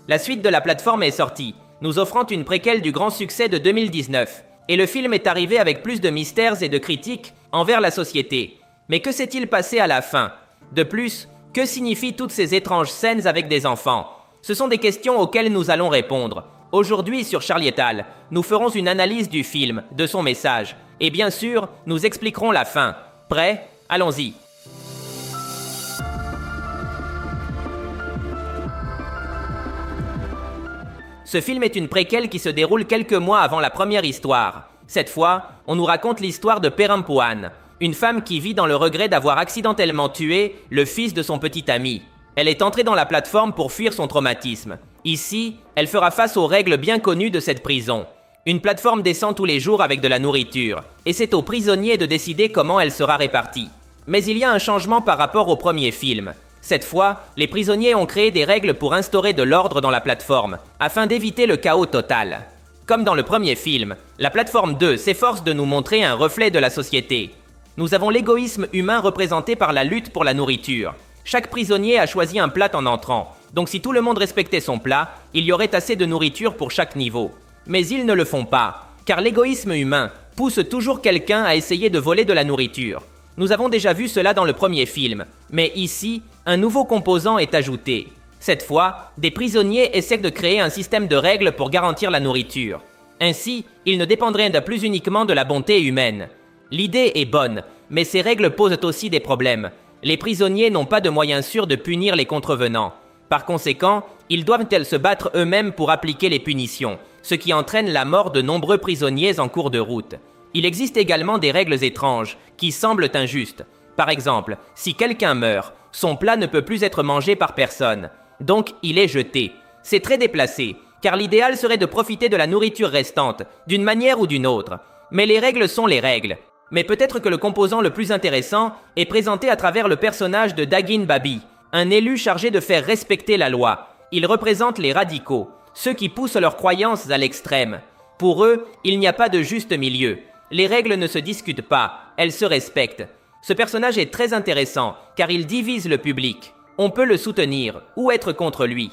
La suite de la plateforme est sortie, nous offrant une préquelle du grand succès de 2019. Et le film est arrivé avec plus de mystères et de critiques envers la société. Mais que s'est-il passé à la fin? De plus, que signifient toutes ces étranges scènes avec des enfants? Ce sont des questions auxquelles nous allons répondre. Aujourd'hui sur Charlietal, nous ferons une analyse du film, de son message. Et bien sûr, nous expliquerons la fin. Prêt? Allons-y. Ce film est une préquelle qui se déroule quelques mois avant la première histoire. Cette fois, on nous raconte l'histoire de Perempuan, une femme qui vit dans le regret d'avoir accidentellement tué le fils de son petit ami. Elle est entrée dans la plateforme pour fuir son traumatisme. Ici, elle fera face aux règles bien connues de cette prison. Une plateforme descend tous les jours avec de la nourriture, et c'est aux prisonniers de décider comment elle sera répartie. Mais il y a un changement par rapport au premier film. Cette fois, les prisonniers ont créé des règles pour instaurer de l'ordre dans la plateforme, afin d'éviter le chaos total. Comme dans le premier film, la plateforme 2 s'efforce de nous montrer un reflet de la société. Nous avons l'égoïsme humain représenté par la lutte pour la nourriture. Chaque prisonnier a choisi un plat en entrant, donc si tout le monde respectait son plat, il y aurait assez de nourriture pour chaque niveau. Mais ils ne le font pas, car l'égoïsme humain pousse toujours quelqu'un à essayer de voler de la nourriture. Nous avons déjà vu cela dans le premier film, mais ici, un nouveau composant est ajouté. Cette fois, des prisonniers essaient de créer un système de règles pour garantir la nourriture. Ainsi, ils ne dépendraient de plus uniquement de la bonté humaine. L'idée est bonne, mais ces règles posent aussi des problèmes. Les prisonniers n'ont pas de moyens sûrs de punir les contrevenants. Par conséquent, ils doivent se battre eux-mêmes pour appliquer les punitions, ce qui entraîne la mort de nombreux prisonniers en cours de route. Il existe également des règles étranges, qui semblent injustes. Par exemple, si quelqu'un meurt, son plat ne peut plus être mangé par personne. Donc, il est jeté. C'est très déplacé, car l'idéal serait de profiter de la nourriture restante, d'une manière ou d'une autre. Mais les règles sont les règles. Mais peut-être que le composant le plus intéressant est présenté à travers le personnage de Dagin Babi, un élu chargé de faire respecter la loi. Il représente les radicaux, ceux qui poussent leurs croyances à l'extrême. Pour eux, il n'y a pas de juste milieu. Les règles ne se discutent pas, elles se respectent. Ce personnage est très intéressant, car il divise le public. On peut le soutenir, ou être contre lui.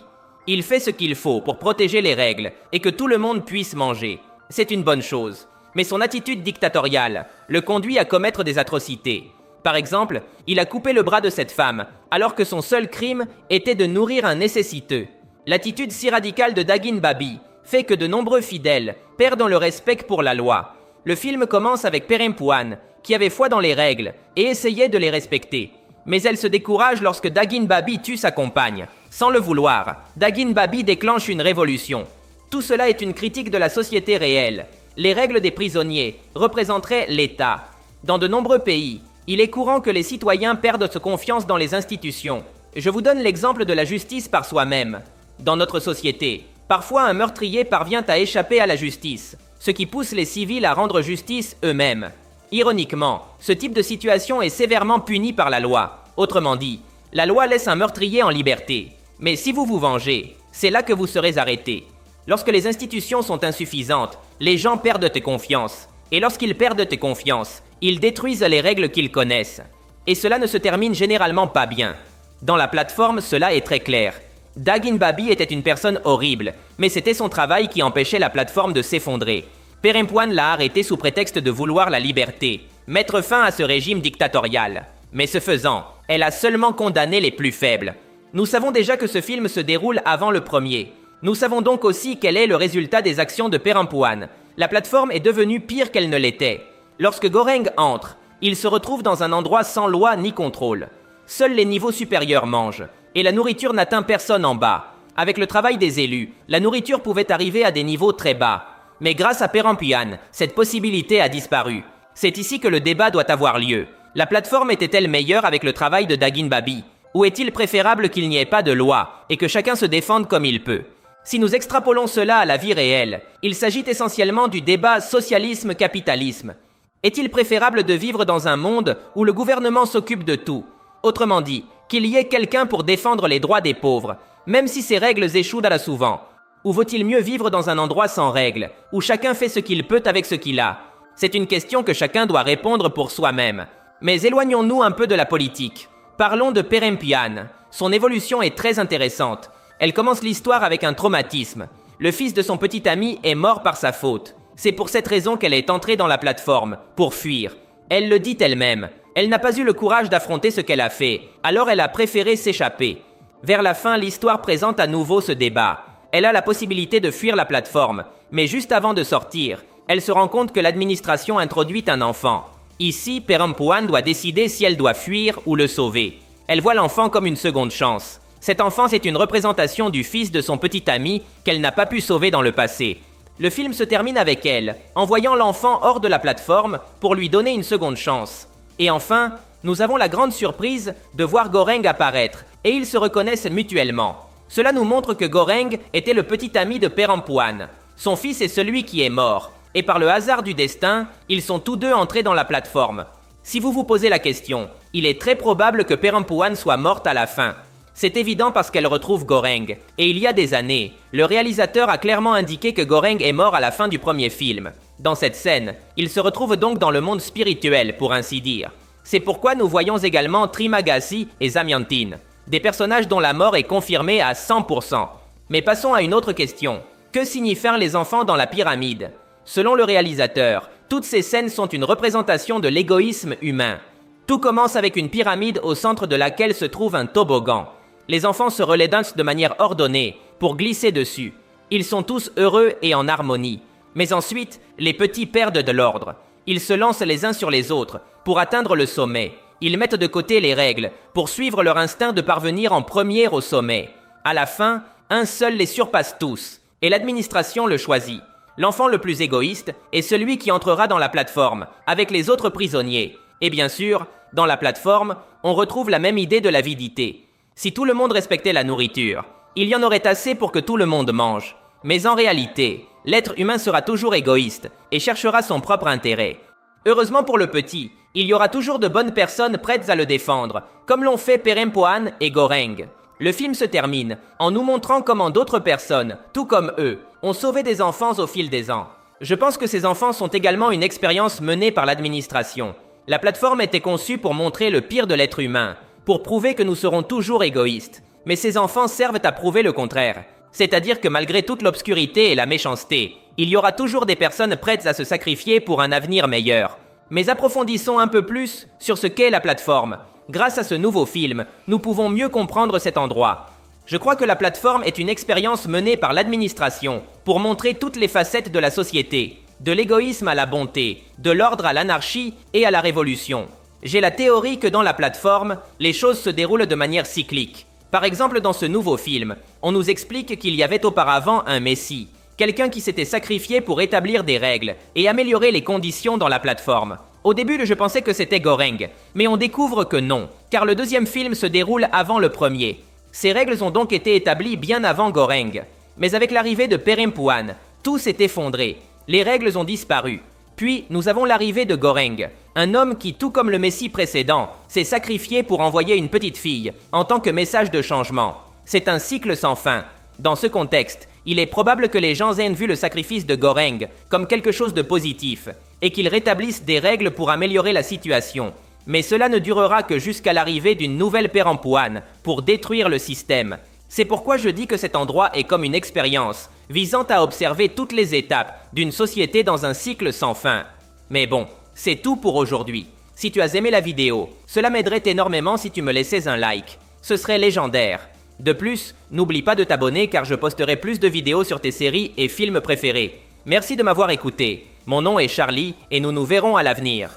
Il fait ce qu'il faut pour protéger les règles, et que tout le monde puisse manger. C'est une bonne chose. Mais son attitude dictatoriale le conduit à commettre des atrocités. Par exemple, il a coupé le bras de cette femme, alors que son seul crime était de nourrir un nécessiteux. L'attitude si radicale de Dagin Babi fait que de nombreux fidèles perdent le respect pour la loi. Le film commence avec Perempuan, qui avait foi dans les règles et essayait de les respecter. Mais elle se décourage lorsque Dagin Babi tue sa compagne. Sans le vouloir, Dagin Babi déclenche une révolution. Tout cela est une critique de la société réelle. Les règles des prisonniers représenteraient l'État. Dans de nombreux pays, il est courant que les citoyens perdent confiance dans les institutions. Je vous donne l'exemple de la justice par soi-même. Dans notre société, parfois un meurtrier parvient à échapper à la justice, ce qui pousse les civils à rendre justice eux-mêmes. Ironiquement, ce type de situation est sévèrement puni par la loi. Autrement dit, la loi laisse un meurtrier en liberté. Mais si vous vous vengez, c'est là que vous serez arrêté. Lorsque les institutions sont insuffisantes, les gens perdent confiance. Et lorsqu'ils perdent confiance, ils détruisent les règles qu'ils connaissent. Et cela ne se termine généralement pas bien. Dans la plateforme, cela est très clair. Dagin Babi était une personne horrible, mais c'était son travail qui empêchait la plateforme de s'effondrer. Perempuan l'a arrêté sous prétexte de vouloir la liberté, mettre fin à ce régime dictatorial. Mais ce faisant, elle a seulement condamné les plus faibles. Nous savons déjà que ce film se déroule avant le premier. Nous savons donc aussi quel est le résultat des actions de Perempuan. La plateforme est devenue pire qu'elle ne l'était. Lorsque Goreng entre, il se retrouve dans un endroit sans loi ni contrôle. Seuls les niveaux supérieurs mangent, et la nourriture n'atteint personne en bas. Avec le travail des élus, la nourriture pouvait arriver à des niveaux très bas. Mais grâce à Perempuan, cette possibilité a disparu. C'est ici que le débat doit avoir lieu. La plateforme était-elle meilleure avec le travail de Dagin Babi? Ou est-il préférable qu'il n'y ait pas de loi, et que chacun se défende comme il peut? Si nous extrapolons cela à la vie réelle, il s'agit essentiellement du débat socialisme-capitalisme. Est-il préférable de vivre dans un monde où le gouvernement s'occupe de tout? Autrement dit, qu'il y ait quelqu'un pour défendre les droits des pauvres, même si ces règles échouent à la souvent. Ou vaut-il mieux vivre dans un endroit sans règles, où chacun fait ce qu'il peut avec ce qu'il a? C'est une question que chacun doit répondre pour soi-même. Mais éloignons-nous un peu de la politique. Parlons de Perempuan. Son évolution est très intéressante. Elle commence l'histoire avec un traumatisme. Le fils de son petit ami est mort par sa faute. C'est pour cette raison qu'elle est entrée dans la plateforme, pour fuir. Elle le dit elle-même. Elle n'a pas eu le courage d'affronter ce qu'elle a fait, alors elle a préféré s'échapper. Vers la fin, l'histoire présente à nouveau ce débat. Elle a la possibilité de fuir la plateforme, mais juste avant de sortir, elle se rend compte que l'administration introduit un enfant. Ici, Perempuan doit décider si elle doit fuir ou le sauver. Elle voit l'enfant comme une seconde chance. Cet enfant, c'est une représentation du fils de son petit ami qu'elle n'a pas pu sauver dans le passé. Le film se termine avec elle, envoyant l'enfant hors de la plateforme pour lui donner une seconde chance. Et enfin, nous avons la grande surprise de voir Goreng apparaître, et ils se reconnaissent mutuellement. Cela nous montre que Goreng était le petit ami de Perempuan. Son fils est celui qui est mort, et par le hasard du destin, ils sont tous deux entrés dans la plateforme. Si vous vous posez la question, il est très probable que Perempuan soit morte à la fin. C'est évident parce qu'elle retrouve Goreng, et il y a des années, le réalisateur a clairement indiqué que Goreng est mort à la fin du premier film. Dans cette scène, il se retrouve donc dans le monde spirituel, pour ainsi dire. C'est pourquoi nous voyons également Trimagasi et Zamyantin, des personnages dont la mort est confirmée à 100%. Mais passons à une autre question. Que signifient les enfants dans la pyramide? Selon le réalisateur, toutes ces scènes sont une représentation de l'égoïsme humain. Tout commence avec une pyramide au centre de laquelle se trouve un toboggan. Les enfants se relaient de manière ordonnée pour glisser dessus. Ils sont tous heureux et en harmonie. Mais ensuite, les petits perdent de l'ordre. Ils se lancent les uns sur les autres pour atteindre le sommet. Ils mettent de côté les règles pour suivre leur instinct de parvenir en premier au sommet. À la fin, un seul les surpasse tous, et l'administration le choisit. L'enfant le plus égoïste est celui qui entrera dans la plateforme, avec les autres prisonniers. Et bien sûr, dans la plateforme, on retrouve la même idée de l'avidité. Si tout le monde respectait la nourriture, il y en aurait assez pour que tout le monde mange. Mais en réalité, l'être humain sera toujours égoïste et cherchera son propre intérêt. Heureusement pour le petit, il y aura toujours de bonnes personnes prêtes à le défendre, comme l'ont fait Perempuan et Goreng. Le film se termine en nous montrant comment d'autres personnes, tout comme eux, ont sauvé des enfants au fil des ans. Je pense que ces enfants sont également une expérience menée par l'administration. La plateforme était conçue pour montrer le pire de l'être humain, pour prouver que nous serons toujours égoïstes. Mais ces enfants servent à prouver le contraire. C'est-à-dire que malgré toute l'obscurité et la méchanceté, il y aura toujours des personnes prêtes à se sacrifier pour un avenir meilleur. Mais approfondissons un peu plus sur ce qu'est la plateforme. Grâce à ce nouveau film, nous pouvons mieux comprendre cet endroit. Je crois que la plateforme est une expérience menée par l'administration pour montrer toutes les facettes de la société, de l'égoïsme à la bonté, de l'ordre à l'anarchie et à la révolution. J'ai la théorie que dans la plateforme, les choses se déroulent de manière cyclique. Par exemple, dans ce nouveau film, on nous explique qu'il y avait auparavant un messie, quelqu'un qui s'était sacrifié pour établir des règles et améliorer les conditions dans la plateforme. Au début, je pensais que c'était Goreng, mais on découvre que non, car le deuxième film se déroule avant le premier. Ces règles ont donc été établies bien avant Goreng. Mais avec l'arrivée de Perempuan, tout s'est effondré, les règles ont disparu. Puis, nous avons l'arrivée de Goreng, un homme qui, tout comme le Messie précédent, s'est sacrifié pour envoyer une petite fille, en tant que message de changement. C'est un cycle sans fin. Dans ce contexte, il est probable que les gens aient vu le sacrifice de Goreng comme quelque chose de positif, et qu'ils rétablissent des règles pour améliorer la situation. Mais cela ne durera que jusqu'à l'arrivée d'une nouvelle Perempuan pour détruire le système. C'est pourquoi je dis que cet endroit est comme une expérience, visant à observer toutes les étapes d'une société dans un cycle sans fin. Mais bon, c'est tout pour aujourd'hui. Si tu as aimé la vidéo, cela m'aiderait énormément si tu me laissais un like. Ce serait légendaire. De plus, n'oublie pas de t'abonner car je posterai plus de vidéos sur tes séries et films préférés. Merci de m'avoir écouté. Mon nom est Charlie et nous nous verrons à l'avenir.